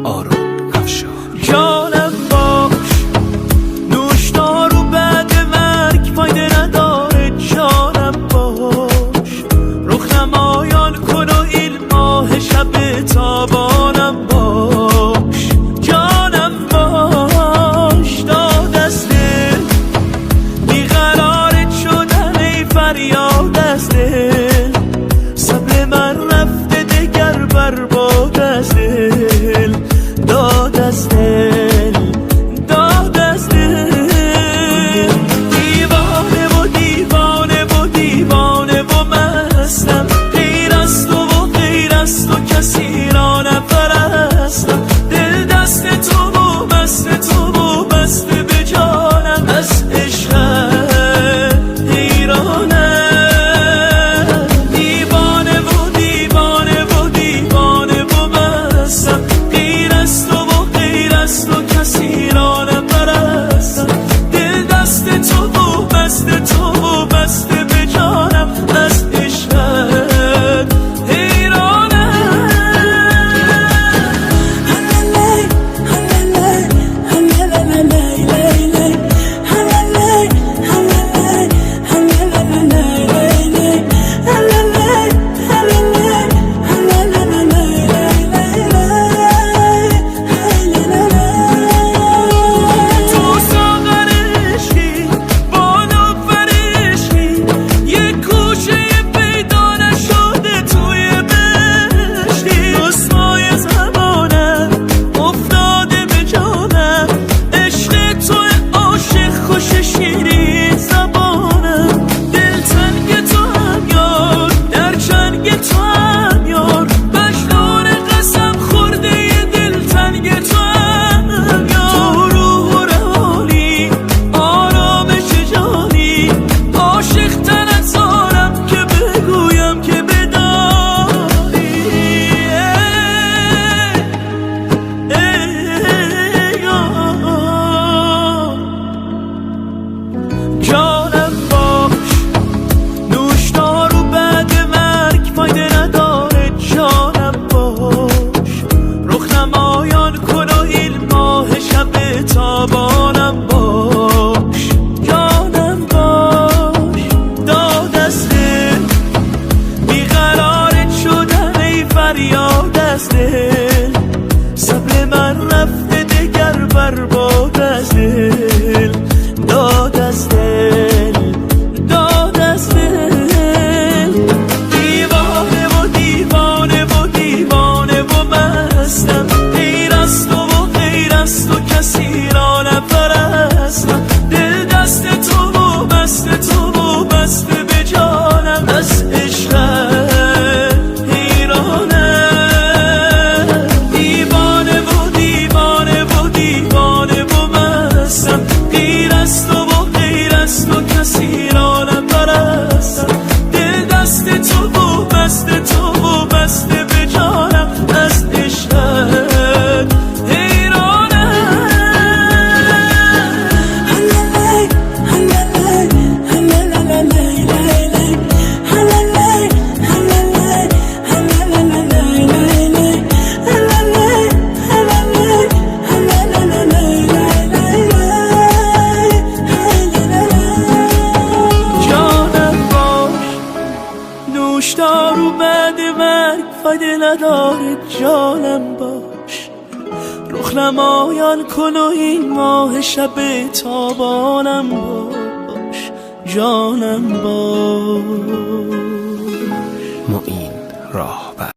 آرون افشار. جانم باش، نوشدار و بعد مرگ فایده نداره. جانم باش، رخ نمایان کن و این ماه شب تابانم باش. جانم باش، داد از دل بیقرارت شدن ای فریاد از دل. صبر من رفته دگر برباد از دل. داد از دل، داد از دل. دیوانه و دیوانه و دیوانه و مستم، غیر از تو و غیر از تو کسی را نپرستم. دل دست تو و مست تو و مست به جانم، از عشقت حیرانم. دیوانه و دیوانه و دیوانه و مستم، غیر از تو و غیر از تو کسی را نپرستم. دل دست تو و مست تو و مست به جانم، از عشقت حیرانم. تو ساغر عشقی، بالا فرشقی، یک گوشه پیدا نشده توی بهشتی. رسوای زمانم افتاده به جانم، عشق تو عاشق خوش شیرین زبانم. دل تنگ تو هم یار، در چنگ تو هم یار، مجنون قسم خورده ی دل تنگ تو هم یار. تو روح و روانی، آرامش جانی، عاشق تن از آنم که بگویم که بدانی. جانم باش، نوشدار و بعد مرگ فایده نداره. جانم باش، رخ نمایان کن و این ماه شب تابانم باش. جانم باش، داد از دل بیقرارت شدن ای فریاد از دل. صبر من رفته دگر برباد از دل. داد از دل، داد از دل. دیوانه و دیوانه و دیوانه و مستم، غیر از تو و غیر از تو کسی را نپرستم. دل دست تو و مست تو و مست به جانم، از عشقت حیرانم. دیوانه و دیوانه و دیوانه و مستم، غیر از تو و غیر از تو کسی را نپرستم. دل دست تو و مست تو و مست به جانم، از عشقت حیرانم. جانم باش، نوشدار و بعد مرگ فایده نداره. جانم باش، رخ نمایان کن و این ماه شب تابانم باش. جانم باش. معین راهبر.